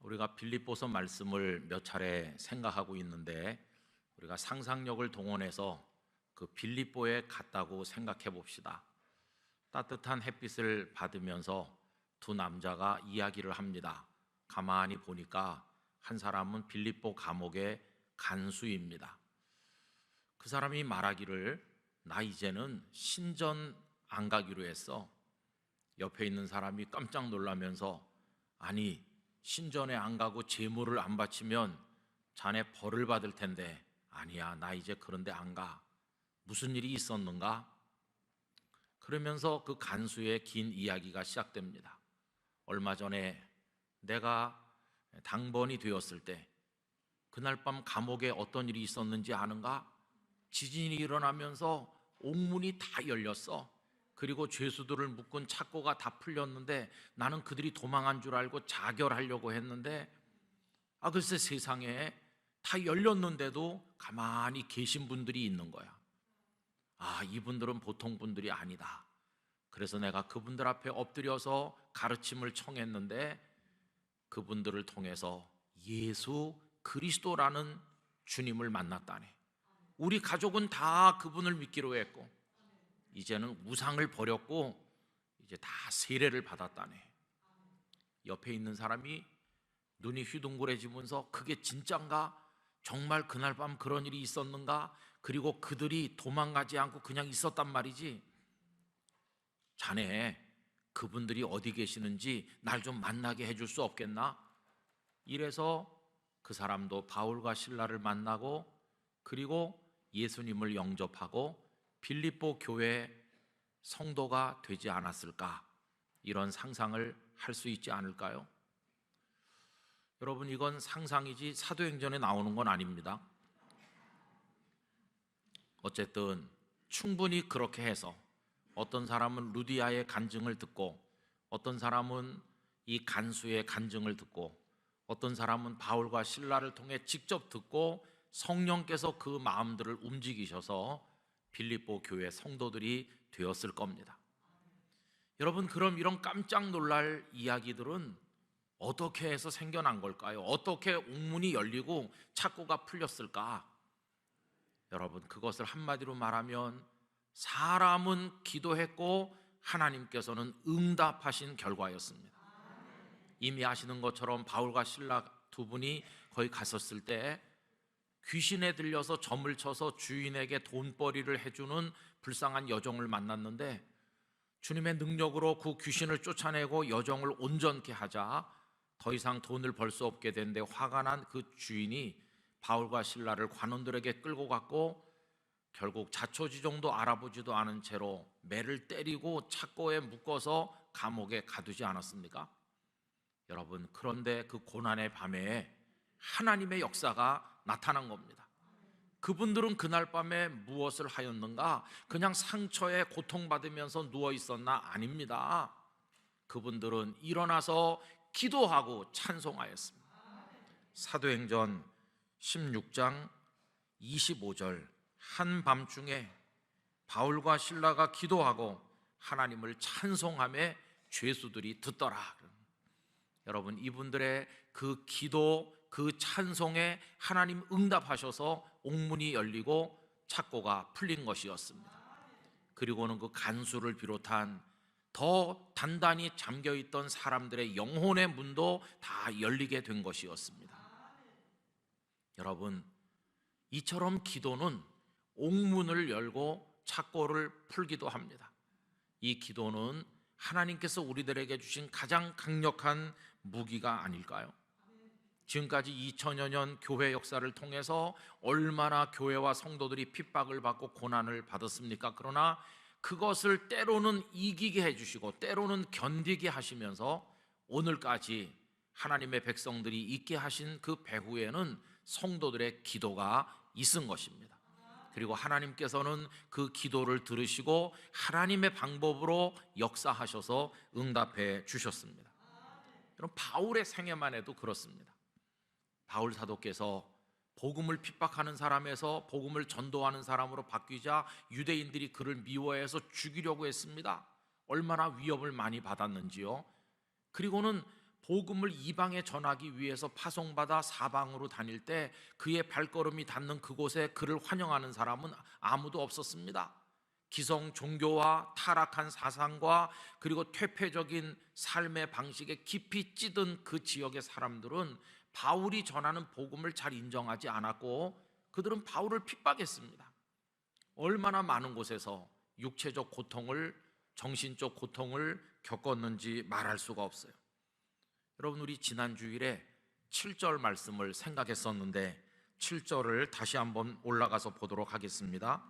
우리가 빌립보서 말씀을 몇 차례 생각하고 있는데 우리가 상상력을 동원해서 그 빌립보에 갔다고 생각해 봅시다. 따뜻한 햇빛을 받으면서 두 남자가 이야기를 합니다. 가만히 보니까 한 사람은 빌립보 감옥의 간수입니다. 그 사람이 말하기를 나 이제는 신전 안 가기로 했어. 옆에 있는 사람이 깜짝 놀라면서 아니 신전에 안 가고 제물을 안 바치면 자네 벌을 받을 텐데. 아니야, 나 이제 그런데 안 가. 무슨 일이 있었는가? 그러면서 그 간수의 긴 이야기가 시작됩니다. 얼마 전에 내가 당번이 되었을 때 그날 밤 감옥에 어떤 일이 있었는지 아는가? 지진이 일어나면서 옥문이 다 열렸어. 그리고 죄수들을 묶은 착고가 다 풀렸는데 나는 그들이 도망한 줄 알고 자결하려고 했는데 글쎄 세상에 다 열렸는데도 가만히 계신 분들이 있는 거야. 이분들은 보통 분들이 아니다. 그래서 내가 그분들 앞에 엎드려서 가르침을 청했는데 그분들을 통해서 예수 그리스도라는 주님을 만났다네. 우리 가족은 다 그분을 믿기로 했고 이제는 우상을 버렸고 이제 다 세례를 받았다네. 옆에 있는 사람이 눈이 휘둥그레지면서 그게 진짠가? 정말 그날 밤 그런 일이 있었는가? 그리고 그들이 도망가지 않고 그냥 있었단 말이지. 자네 그분들이 어디 계시는지 날 좀 만나게 해줄 수 없겠나? 이래서 그 사람도 바울과 실라를 만나고 그리고 예수님을 영접하고 빌립보 교회 성도가 되지 않았을까? 이런 상상을 할 수 있지 않을까요? 여러분, 이건 상상이지 사도행전에 나오는 건 아닙니다. 어쨌든 충분히 그렇게 해서 어떤 사람은 루디아의 간증을 듣고 어떤 사람은 이 간수의 간증을 듣고 어떤 사람은 바울과 실라를 통해 직접 듣고 성령께서 그 마음들을 움직이셔서 빌립보 교회 성도들이 되었을 겁니다. 여러분, 그럼 이런 깜짝 놀랄 이야기들은 어떻게 해서 생겨난 걸까요? 어떻게 옥문이 열리고 착고가 풀렸을까? 여러분, 그것을 한마디로 말하면 사람은 기도했고 하나님께서는 응답하신 결과였습니다. 이미 아시는 것처럼 바울과 실라 두 분이 거기 갔었을 때 귀신에 들려서 점을 쳐서 주인에게 돈벌이를 해주는 불쌍한 여종을 만났는데 주님의 능력으로 그 귀신을 쫓아내고 여종을 온전케 하자 더 이상 돈을 벌 수 없게 됐는데 화가 난 그 주인이 바울과 실라를 관원들에게 끌고 갔고 결국 자초지종도 알아보지도 않은 채로 매를 때리고 착고에 묶어서 감옥에 가두지 않았습니까? 여러분, 그런데 그 고난의 밤에 하나님의 역사가 나타난 겁니다. 그분들은 그날 밤에 무엇을 하였는가? 그냥 상처에 고통받으면서 누워 있었나? 아닙니다. 그분들은 일어나서 기도하고 찬송하였습니다. 사도행전 16장 25절 한밤중에 바울과 실라가 기도하고 하나님을 찬송하며 죄수들이 듣더라. 여러분, 이분들의 그 기도, 그 찬송에 하나님 응답하셔서 옥문이 열리고 착고가 풀린 것이었습니다. 그리고는 그 간수를 비롯한 더 단단히 잠겨있던 사람들의 영혼의 문도 다 열리게 된 것이었습니다. 여러분, 이처럼 기도는 옥문을 열고 착고를 풀기도 합니다. 이 기도는 하나님께서 우리들에게 주신 가장 강력한 무기가 아닐까요? 지금까지 2000여 년 교회 역사를 통해서 얼마나 교회와 성도들이 핍박을 받고 고난을 받았습니까? 그러나 그것을 때로는 이기게 해주시고 때로는 견디게 하시면서 오늘까지 하나님의 백성들이 있게 하신 그 배후에는 성도들의 기도가 있은 것입니다. 그리고 하나님께서는 그 기도를 들으시고 하나님의 방법으로 역사하셔서 응답해 주셨습니다. 여러분, 바울의 생애만 해도 그렇습니다. 바울 사도께서 복음을 핍박하는 사람에서 복음을 전도하는 사람으로 바뀌자 유대인들이 그를 미워해서 죽이려고 했습니다. 얼마나 위협을 많이 받았는지요. 그리고는 복음을 이방에 전하기 위해서 파송받아 사방으로 다닐 때 그의 발걸음이 닿는 그곳에 그를 환영하는 사람은 아무도 없었습니다. 기성 종교와 타락한 사상과 그리고 퇴폐적인 삶의 방식에 깊이 찌든 그 지역의 사람들은 바울이 전하는 복음을 잘 인정하지 않았고 그들은 바울을 핍박했습니다. 얼마나 많은 곳에서 육체적 고통을, 정신적 고통을 겪었는지 말할 수가 없어요. 여러분, 우리 지난 주일에 7절 말씀을 생각했었는데 7절을 다시 한번 올라가서 보도록 하겠습니다.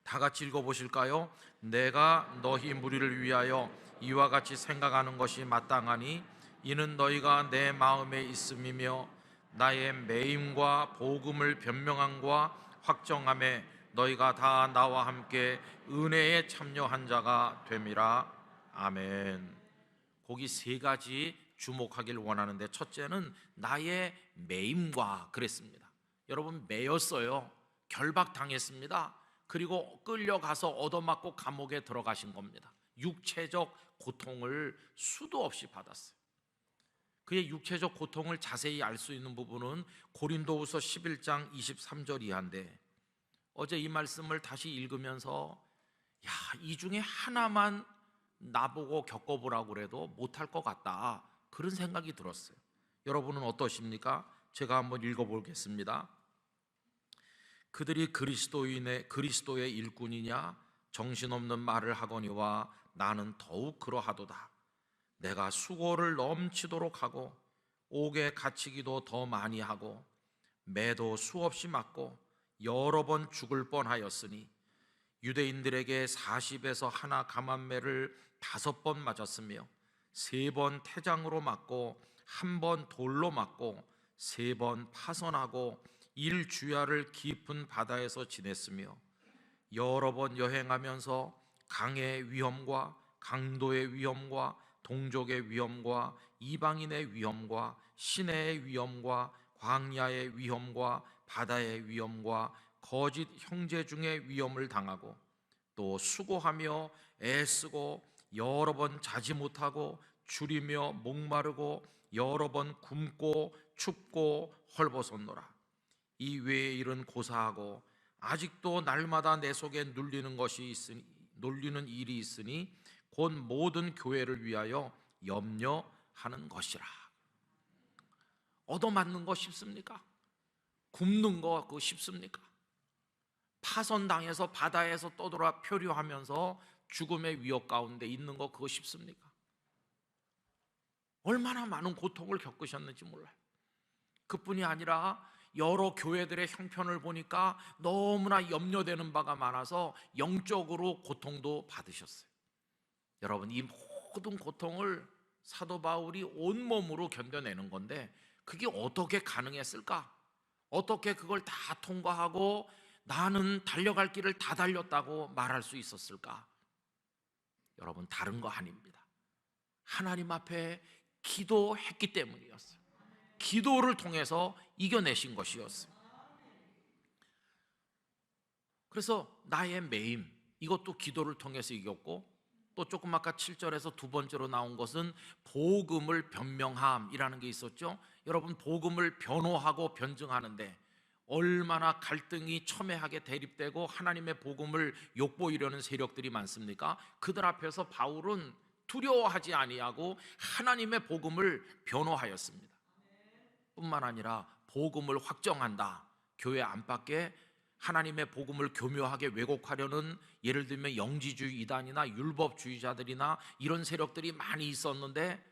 다 같이 읽어보실까요? 내가 너희 무리를 위하여 이와 같이 생각하는 것이 마땅하니 이는 너희가 내 마음에 있음이며 나의 매임과 복음을 변명함과 확정함에 너희가 다 나와 함께 은혜에 참여한 자가 됨이라. 아멘. 거기 세 가지 주목하길 원하는데, 첫째는 나의 매임과 그랬습니다. 여러분, 매였어요. 결박당했습니다. 그리고 끌려가서 얻어맞고 감옥에 들어가신 겁니다. 육체적 고통을 수도 없이 받았어요. 그의 육체적 고통을 자세히 알 수 있는 부분은 고린도후서 11장 23절 이하인데, 어제 이 말씀을 다시 읽으면서 이 중에 하나만 나보고 겪어보라고 그래도 못할 것 같다, 그런 생각이 들었어요. 여러분은 어떠십니까? 제가 한번 읽어보겠습니다. 그들이 그리스도의 일꾼이냐? 정신없는 말을 하거니와 나는 더욱 그러하도다. 내가 수고를 넘치도록 하고 옥에 갇히기도 더 많이 하고 매도 수없이 맞고 여러 번 죽을 뻔하였으니 유대인들에게 40에서 하나 감한매를 5번 맞았으며 3번 태장으로 맞고 1번 돌로 맞고 3번 파선하고 일주야를 깊은 바다에서 지냈으며 여러 번 여행하면서 강의 위험과 강도의 위험과 동족의 위험과 이방인의 위험과 시내의 위험과 광야의 위험과 바다의 위험과 거짓 형제 중의 위험을 당하고 또 수고하며 애쓰고 여러 번 자지 못하고 줄이며 목마르고 여러 번 굶고 춥고 헐벗었노라. 이 외의 일은 고사하고 아직도 날마다 내 속에 눌리는 일이 있으니 곧 모든 교회를 위하여 염려하는 것이라. 얻어맞는 거 쉽습니까? 굶는 거 그거 쉽습니까? 파선당해서 바다에서 떠돌아 표류하면서 죽음의 위협 가운데 있는 거 그거 쉽습니까? 얼마나 많은 고통을 겪으셨는지 몰라요. 그뿐이 아니라 여러 교회들의 형편을 보니까 너무나 염려되는 바가 많아서 영적으로 고통도 받으셨어요. 여러분, 이 모든 고통을 사도 바울이 온몸으로 견뎌내는 건데 그게 어떻게 가능했을까? 어떻게 그걸 다 통과하고 나는 달려갈 길을 다 달렸다고 말할 수 있었을까? 여러분, 다른 거 아닙니다. 하나님 앞에 기도했기 때문이었어요. 기도를 통해서 이겨내신 것이었어요. 그래서 나의 매임, 이것도 기도를 통해서 이겼고, 또 조금 아까 7절에서 두 번째로 나온 것은 복음을 변명함이라는 게 있었죠. 여러분, 복음을 변호하고 변증하는데 얼마나 갈등이 첨예하게 대립되고 하나님의 복음을 욕보이려는 세력들이 많습니까? 그들 앞에서 바울은 두려워하지 아니하고 하나님의 복음을 변호하였습니다. 뿐만 아니라 복음을 확정한다. 교회 안팎에 하나님의 복음을 교묘하게 왜곡하려는, 예를 들면 영지주의 이단이나 율법주의자들이나 이런 세력들이 많이 있었는데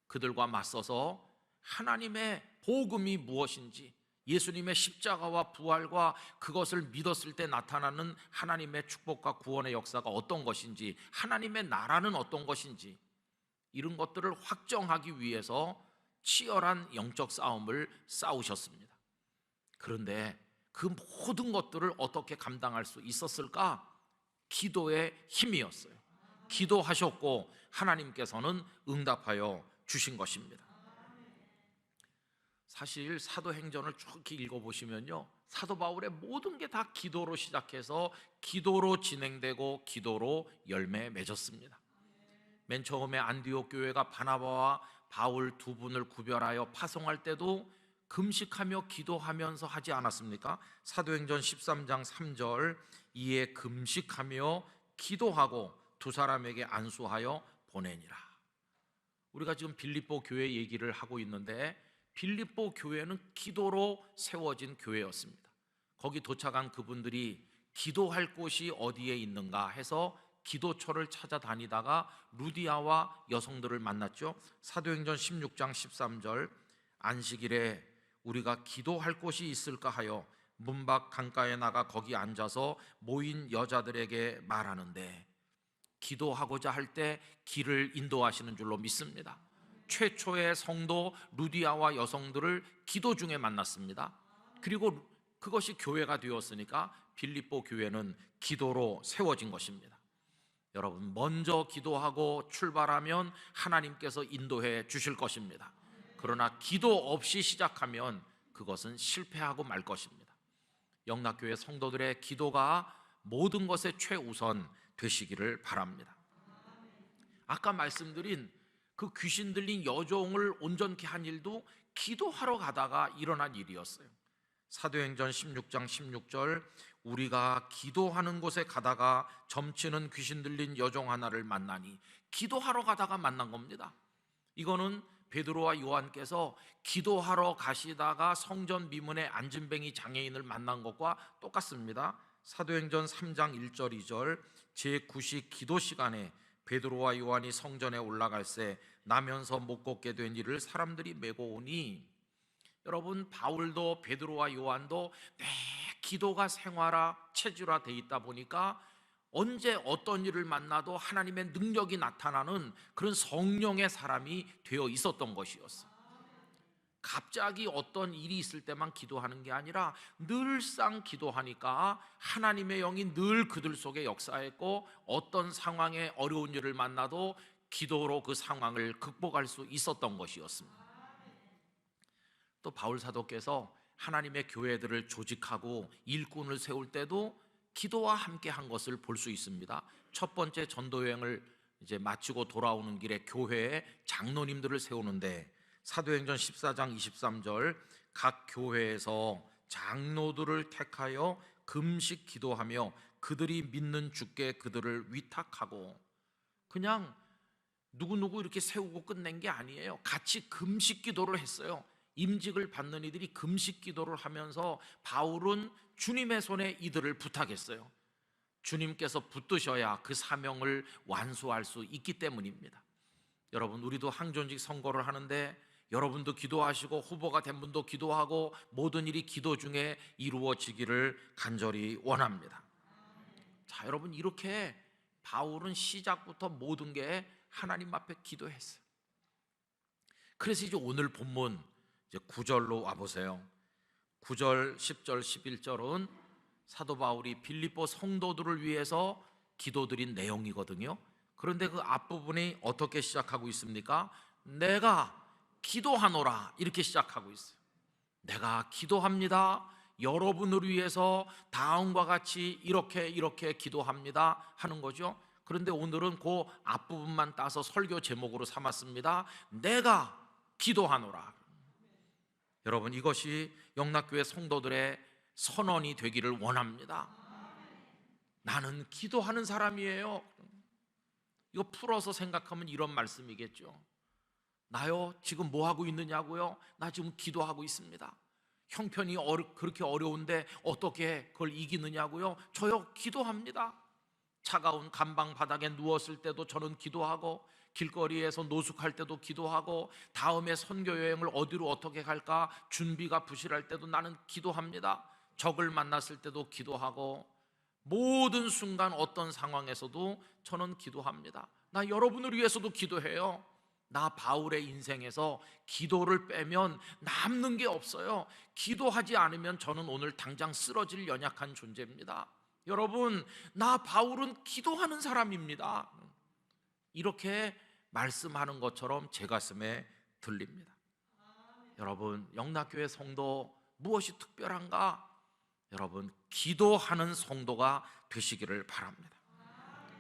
그들과 맞서서 하나님의 복음이 무엇인지, 예수님의 십자가와 부활과 그것을 믿었을 때 나타나는 하나님의 축복과 구원의 역사가 어떤 것인지, 하나님의 나라는 어떤 것인지, 이런 것들을 확정하기 위해서 치열한 영적 싸움을 싸우셨습니다. 그런데 그 모든 것들을 어떻게 감당할 수 있었을까? 기도의 힘이었어요. 기도하셨고 하나님께서는 응답하여 주신 것입니다. 사실 사도행전을 쭉 읽어보시면요, 사도 바울의 모든 게 다 기도로 시작해서 기도로 진행되고 기도로 열매 맺었습니다. 맨 처음에 안디옥 교회가 바나바와 바울 두 분을 구별하여 파송할 때도 금식하며 기도하면서 하지 않았습니까? 사도행전 13장 3절, 이에 금식하며 기도하고 두 사람에게 안수하여 보내니라. 우리가 지금 빌립보 교회 얘기를 하고 있는데, 빌립보 교회는 기도로 세워진 교회였습니다. 거기 도착한 그분들이 기도할 곳이 어디에 있는가 해서 기도처를 찾아다니다가 루디아와 여성들을 만났죠. 사도행전 16장 13절, 안식일에 우리가 기도할 곳이 있을까 하여 문 밖 강가에 나가 거기 앉아서 모인 여자들에게 말하는데, 기도하고자 할 때 길을 인도하시는 줄로 믿습니다. 최초의 성도 루디아와 여성들을 기도 중에 만났습니다. 그리고 그것이 교회가 되었으니까 빌립보 교회는 기도로 세워진 것입니다. 여러분, 먼저 기도하고 출발하면 하나님께서 인도해 주실 것입니다. 그러나 기도 없이 시작하면 그것은 실패하고 말 것입니다. 영락교회 성도들의 기도가 모든 것의 최우선 되시기를 바랍니다. 아까 말씀드린 그 귀신 들린 여종을 온전케 한 일도 기도하러 가다가 일어난 일이었어요. 사도행전 16장 16절, 우리가 기도하는 곳에 가다가 점치는 귀신 들린 여종 하나를 만나니, 기도하러 가다가 만난 겁니다. 이거는 베드로와 요한께서 기도하러 가시다가 성전 미문에 안진뱅이 장애인을 만난 것과 똑같습니다. 사도행전 3장 1절 2절, 제9시 기도 시간에 베드로와 요한이 성전에 올라갈새 나면서 못 걷게 된 이를 사람들이 메고 오니, 여러분, 바울도 베드로와 요한도 매 기도가 생활화 체질화 돼 있다 보니까 언제 어떤 일을 만나도 하나님의 능력이 나타나는 그런 성령의 사람이 되어 있었던 것이었어요. 갑자기 어떤 일이 있을 때만 기도하는 게 아니라 늘상 기도하니까 하나님의 영이 늘 그들 속에 역사했고, 어떤 상황에 어려운 일을 만나도 기도로 그 상황을 극복할 수 있었던 것이었습니다. 또 바울 사도께서 하나님의 교회들을 조직하고 일꾼을 세울 때도 기도와 함께 한 것을 볼 수 있습니다. 첫 번째 전도 여행을 이제 마치고 돌아오는 길에 교회에 장로님들을 세우는데, 사도행전 14장 23절, 각 교회에서 장로들을 택하여 금식 기도하며 그들이 믿는 주께 그들을 위탁하고, 그냥 누구누구 이렇게 세우고 끝낸 게 아니에요. 같이 금식 기도를 했어요. 임직을 받는 이들이 금식 기도를 하면서 바울은 주님의 손에 이들을 부탁했어요. 주님께서 붙드셔야 그 사명을 완수할 수 있기 때문입니다. 여러분, 우리도 항존직 선거를 하는데 여러분도 기도하시고 후보가 된 분도 기도하고 모든 일이 기도 중에 이루어지기를 간절히 원합니다. 자, 여러분, 이렇게 바울은 시작부터 모든 게 하나님 앞에 기도했어요. 그래서 이제 오늘 본문 이제 9절로 와보세요. 9절, 10절, 11절은 사도 바울이 빌립보 성도들을 위해서 기도드린 내용이거든요. 그런데 그 앞부분이 어떻게 시작하고 있습니까? 내가 기도하노라, 이렇게 시작하고 있어요. 내가 기도합니다. 여러분을 위해서 다음과 같이 이렇게 기도합니다 하는 거죠. 그런데 오늘은 그 앞부분만 따서 설교 제목으로 삼았습니다. 내가 기도하노라. 여러분, 이것이 영락교회 성도들의 선언이 되기를 원합니다. 나는 기도하는 사람이에요. 이거 풀어서 생각하면 이런 말씀이겠죠. 나요, 지금 뭐 하고 있느냐고요? 나 지금 기도하고 있습니다. 형편이 그렇게 어려운데 어떻게 그걸 이기느냐고요? 저요, 기도합니다. 차가운 간방 바닥에 누웠을 때도 저는 기도하고, 길거리에서 노숙할 때도 기도하고, 다음에 선교 여행을 어디로 어떻게 갈까 준비가 부실할 때도 나는 기도합니다. 적을 만났을 때도 기도하고, 모든 순간 어떤 상황에서도 저는 기도합니다. 나 여러분을 위해서도 기도해요. 나 바울의 인생에서 기도를 빼면 남는 게 없어요. 기도하지 않으면 저는 오늘 당장 쓰러질 연약한 존재입니다. 여러분, 나 바울은 기도하는 사람입니다. 이렇게 말씀하는 것처럼 제 가슴에 들립니다. 여러분, 영락교회 성도 무엇이 특별한가? 여러분, 기도하는 성도가 되시기를 바랍니다.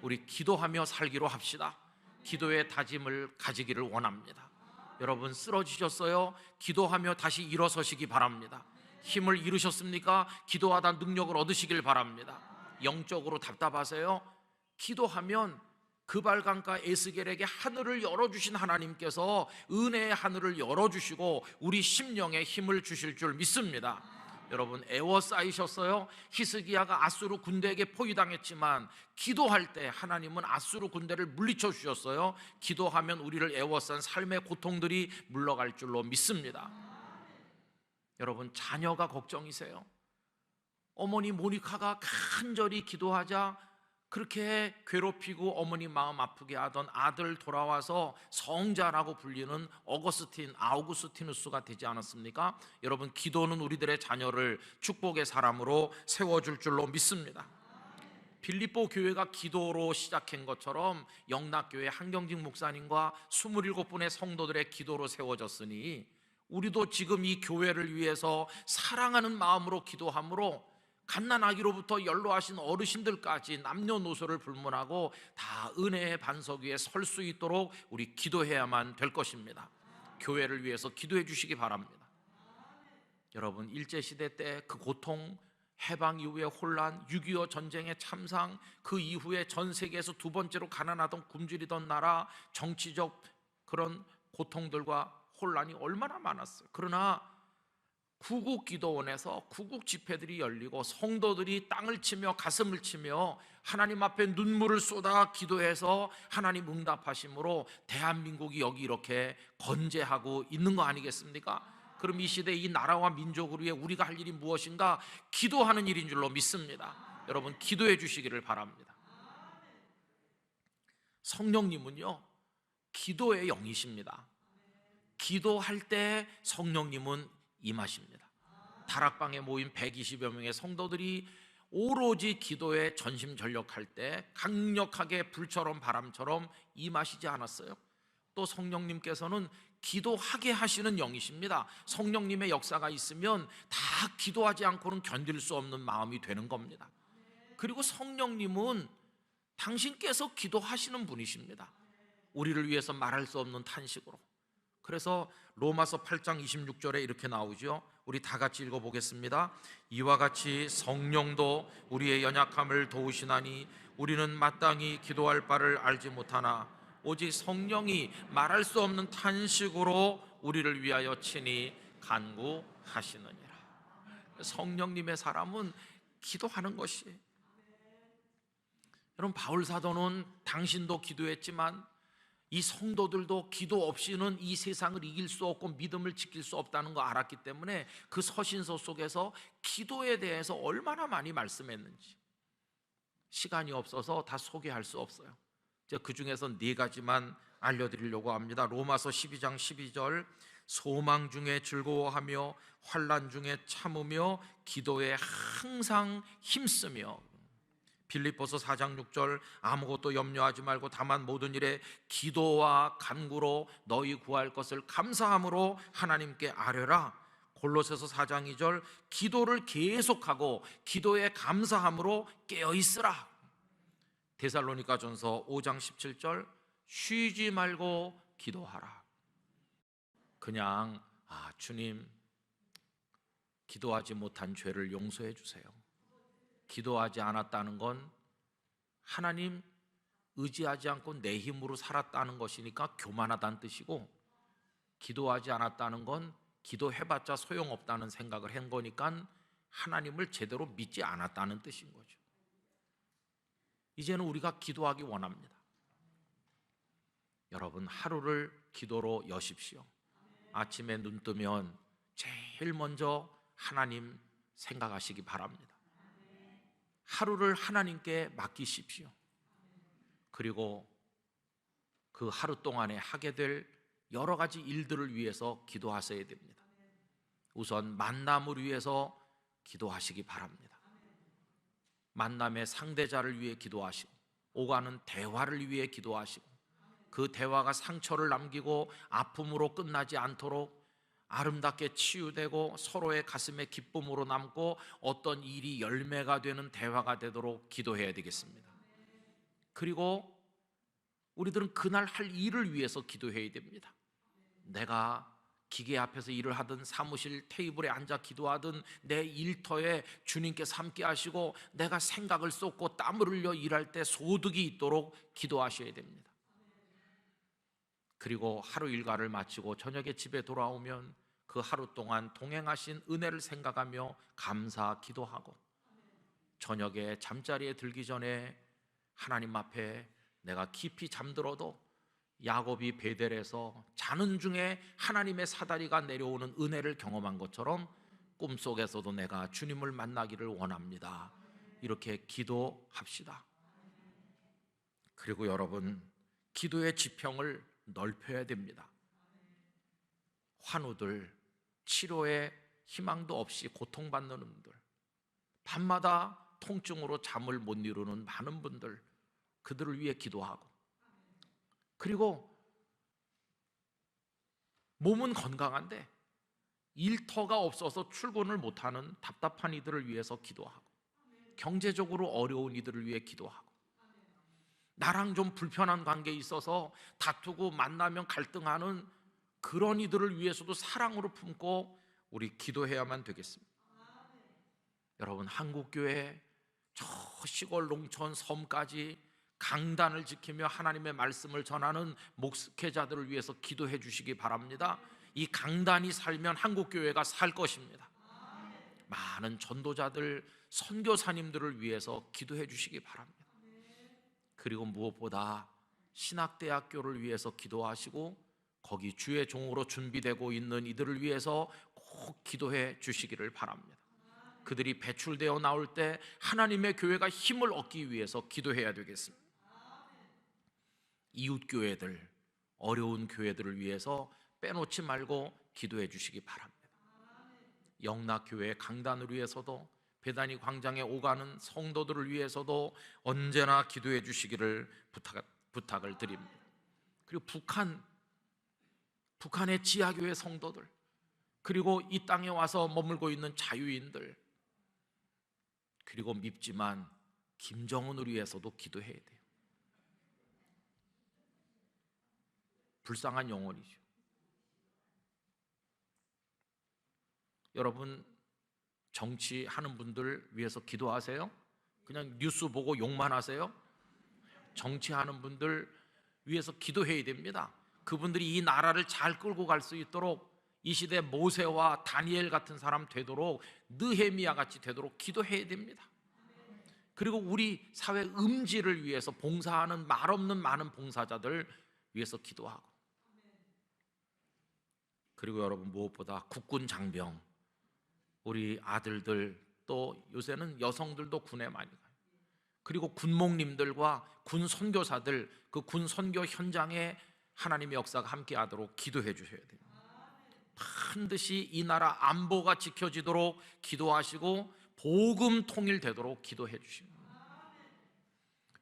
우리 기도하며 살기로 합시다. 기도의 다짐을 가지기를 원합니다. 여러분 쓰러지셨어요? 기도하며 다시 일어서시기 바랍니다. 힘을 잃으셨습니까? 기도하다 능력을 얻으시길 바랍니다. 영적으로 답답하세요? 기도하면 그발강가 에스겔에게 하늘을 열어주신 하나님께서 은혜의 하늘을 열어주시고 우리 심령에 힘을 주실 줄 믿습니다. 여러분 애워싸이셨어요? 히스기야가 아수르 군대에게 포위당했지만 기도할 때 하나님은 아수르 군대를 물리쳐 주셨어요. 기도하면 우리를 애워싼 삶의 고통들이 물러갈 줄로 믿습니다. 여러분 자녀가 걱정이세요? 어머니 모니카가 간절히 기도하자 그렇게 괴롭히고 어머니 마음 아프게 하던 아들 돌아와서 성자라고 불리는 아우구스티누스가 되지 않았습니까? 여러분 기도는 우리들의 자녀를 축복의 사람으로 세워줄 줄로 믿습니다. 빌립보 교회가 기도로 시작한 것처럼 영락교회 한경직 목사님과 27분의 성도들의 기도로 세워졌으니 우리도 지금 이 교회를 위해서 사랑하는 마음으로 기도함으로 갓난아기로부터 연로하신 어르신들까지 남녀노소를 불문하고 다 은혜의 반석 위에 설 수 있도록 우리 기도해야만 될 것입니다. 교회를 위해서 기도해 주시기 바랍니다. 여러분 일제시대 때 그 고통, 해방 이후의 혼란, 6.25 전쟁의 참상, 그 이후에 전 세계에서 두 번째로 가난하던 굶주리던 나라, 정치적 그런 고통들과 혼란이 얼마나 많았어요. 그러나 구국기도원에서 구국 집회들이 열리고 성도들이 땅을 치며 가슴을 치며 하나님 앞에 눈물을 쏟아 기도해서 하나님 응답하심으로 대한민국이 여기 이렇게 건재하고 있는 거 아니겠습니까? 그럼 이 시대 이 나라와 민족을 위해 우리가 할 일이 무엇인가? 기도하는 일인 줄로 믿습니다. 여러분 기도해 주시기를 바랍니다. 성령님은요 기도의 영이십니다. 기도할 때 성령님은 임하십니다. 다락방에 모인 120여 명의 성도들이 오로지 기도에 전심전력할 때 강력하게 불처럼 바람처럼 임하시지 않았어요? 또 성령님께서는 기도하게 하시는 영이십니다. 성령님의 역사가 있으면 다 기도하지 않고는 견딜 수 없는 마음이 되는 겁니다. 그리고 성령님은 당신께서 기도하시는 분이십니다. 우리를 위해서 말할 수 없는 탄식으로. 그래서 로마서 8장 26절에 이렇게 나오죠. 우리 다 같이 읽어보겠습니다. 이와 같이 성령도 우리의 연약함을 도우시나니 우리는 마땅히 기도할 바를 알지 못하나 오직 성령이 말할 수 없는 탄식으로 우리를 위하여 친히 간구하시느니라. 성령님의 사람은 기도하는 것이. 여러분 바울 사도는 당신도 기도했지만 이 성도들도 기도 없이는 이 세상을 이길 수 없고 믿음을 지킬 수 없다는 거 알았기 때문에 그 서신서 속에서 기도에 대해서 얼마나 많이 말씀했는지 시간이 없어서 다 소개할 수 없어요. 제가 그 중에서 4가지만 알려드리려고 합니다. 로마서 12장 12절 소망 중에 즐거워하며 환난 중에 참으며 기도에 항상 힘쓰며 빌립보서 4장 6절 아무것도 염려하지 말고 다만 모든 일에 기도와 간구로 너희 구할 것을 감사함으로 하나님께 아뢰라. 골로새서 4장 2절 기도를 계속하고 기도에 감사함으로 깨어있으라. 데살로니가전서 5장 17절 쉬지 말고 기도하라. 그냥 주님 기도하지 못한 죄를 용서해 주세요. 기도하지 않았다는 건 하나님 의지하지 않고 내 힘으로 살았다는 것이니까 교만하다는 뜻이고, 기도하지 않았다는 건 기도해봤자 소용없다는 생각을 한 거니까 하나님을 제대로 믿지 않았다는 뜻인 거죠. 이제는 우리가 기도하기 원합니다. 여러분 하루를 기도로 여십시오. 아침에 눈 뜨면 제일 먼저 하나님 생각하시기 바랍니다. 하루를 하나님께 맡기십시오. 그리고 그 하루 동안에 하게 될 여러 가지 일들을 위해서 기도하셔야 됩니다. 우선 만남을 위해서 기도하시기 바랍니다. 만남의 상대자를 위해 기도하시고, 오가는 대화를 위해 기도하시고, 그 대화가 상처를 남기고 아픔으로 끝나지 않도록 아름답게 치유되고 서로의 가슴에 기쁨으로 남고 어떤 일이 열매가 되는 대화가 되도록 기도해야 되겠습니다. 그리고 우리들은 그날 할 일을 위해서 기도해야 됩니다. 내가 기계 앞에서 일을 하든 사무실 테이블에 앉아 기도하든 내 일터에 주님께서 함께 하시고 내가 생각을 쏟고 땀을 흘려 일할 때 소득이 있도록 기도하셔야 됩니다. 그리고 하루 일과를 마치고 저녁에 집에 돌아오면 그 하루 동안 동행하신 은혜를 생각하며 감사 기도하고, 저녁에 잠자리에 들기 전에 하나님 앞에 내가 깊이 잠들어도 야곱이 베델에서 자는 중에 하나님의 사다리가 내려오는 은혜를 경험한 것처럼 꿈속에서도 내가 주님을 만나기를 원합니다. 이렇게 기도합시다. 그리고 여러분, 기도의 지평을 넓혀야 됩니다. 환우들, 치료에 희망도 없이 고통받는 분들, 밤마다 통증으로 잠을 못 이루는 많은 분들, 그들을 위해 기도하고, 그리고 몸은 건강한데 일터가 없어서 출근을 못하는 답답한 이들을 위해서 기도하고, 경제적으로 어려운 이들을 위해 기도하고, 나랑 좀 불편한 관계에 있어서 다투고 만나면 갈등하는 그런 이들을 위해서도 사랑으로 품고 우리 기도해야만 되겠습니다. 여러분, 한국교회 저 시골 농촌 섬까지 강단을 지키며 하나님의 말씀을 전하는 목회자들을 위해서 기도해 주시기 바랍니다. 이 강단이 살면 한국교회가 살 것입니다. 많은 전도자들, 선교사님들을 위해서 기도해 주시기 바랍니다. 그리고 무엇보다 신학대학교를 위해서 기도하시고 거기 주의 종으로 준비되고 있는 이들을 위해서 꼭 기도해 주시기를 바랍니다. 그들이 배출되어 나올 때 하나님의 교회가 힘을 얻기 위해서 기도해야 되겠습니다. 이웃교회들, 어려운 교회들을 위해서 빼놓지 말고 기도해 주시기 바랍니다. 영락교회 강단을 위해서도, 베다니 광장에 오가는 성도들을 위해서도 언제나 기도해 주시기를 부탁을 드립니다. 그리고 북한의 지하교회 성도들, 그리고 이 땅에 와서 머물고 있는 자유인들, 그리고 밉지만 김정은을 위해서도 기도해야 돼요. 불쌍한 영혼이죠. 여러분, 정치하는 분들 위해서 기도하세요? 그냥 뉴스 보고 욕만 하세요? 정치하는 분들 위해서 기도해야 됩니다. 그분들이 이 나라를 잘 끌고 갈 수 있도록, 이 시대 모세와 다니엘 같은 사람 되도록, 느헤미야 같이 되도록 기도해야 됩니다. 그리고 우리 사회 음지를 위해서 봉사하는 말없는 많은 봉사자들 위해서 기도하고, 그리고 여러분, 무엇보다 국군 장병, 우리 아들들, 또 요새는 여성들도 군에 많이 가요. 그리고 군목님들과 군 선교사들, 그 군 선교 현장에 하나님의 역사가 함께하도록 기도해 주셔야 돼요. 반드시 이 나라 안보가 지켜지도록 기도하시고 복음 통일되도록 기도해 주십니다.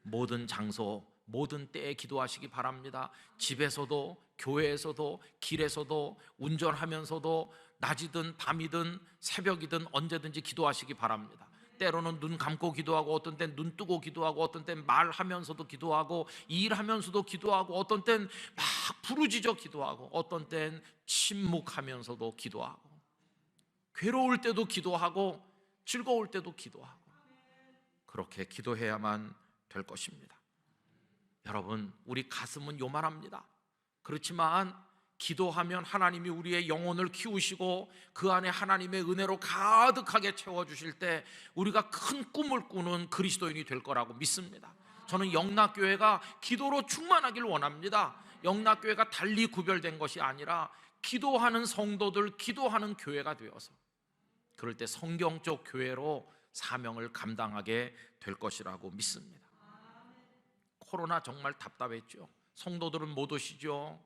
모든 장소, 모든 때에 기도하시기 바랍니다. 집에서도, 교회에서도, 길에서도, 운전하면서도, 낮이든 밤이든 새벽이든 언제든지 기도하시기 바랍니다. 때로는 눈 감고 기도하고, 어떤 땐 눈 뜨고 기도하고, 어떤 땐 말하면서도 기도하고, 일하면서도 기도하고, 어떤 땐 막 부르짖어 기도하고, 어떤 땐 침묵하면서도 기도하고, 괴로울 때도 기도하고, 즐거울 때도 기도하고, 그렇게 기도해야만 될 것입니다. 여러분, 우리 가슴은 요만합니다. 그렇지만 기도하면 하나님이 우리의 영혼을 키우시고 그 안에 하나님의 은혜로 가득하게 채워주실 때 우리가 큰 꿈을 꾸는 그리스도인이 될 거라고 믿습니다. 저는 영락교회가 기도로 충만하길 원합니다. 영락교회가 달리 구별된 것이 아니라 기도하는 성도들, 기도하는 교회가 되어서, 그럴 때 성경적 교회로 사명을 감당하게 될 것이라고 믿습니다. 코로나 정말 답답했죠. 성도들은 못 오시죠.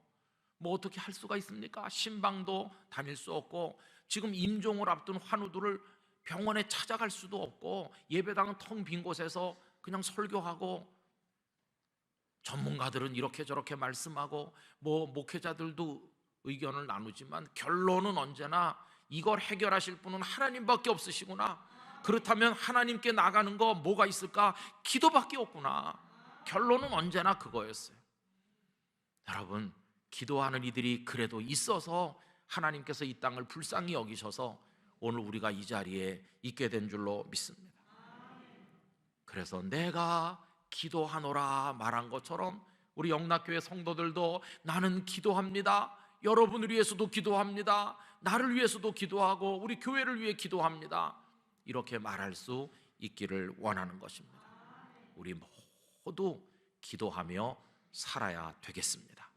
뭐 어떻게 할 수가 있습니까? 신방도 다닐 수 없고, 지금 임종을 앞둔 환우들을 병원에 찾아갈 수도 없고, 예배당은 텅 빈 곳에서 그냥 설교하고, 전문가들은 이렇게 저렇게 말씀하고, 뭐 목회자들도 의견을 나누지만 결론은 언제나 이걸 해결하실 분은 하나님밖에 없으시구나. 그렇다면 하나님께 나가는 거 뭐가 있을까? 기도밖에 없구나. 결론은 언제나 그거였어요. 여러분, 기도하는 이들이 그래도 있어서 하나님께서 이 땅을 불쌍히 여기셔서 오늘 우리가 이 자리에 있게 된 줄로 믿습니다. 그래서 내가 기도하노라 말한 것처럼 우리 영락교회 성도들도 나는 기도합니다, 여러분을 위해서도 기도합니다, 나를 위해서도 기도하고 우리 교회를 위해 기도합니다, 이렇게 말할 수 있기를 원하는 것입니다. 우리 모두 기도하며 살아야 되겠습니다.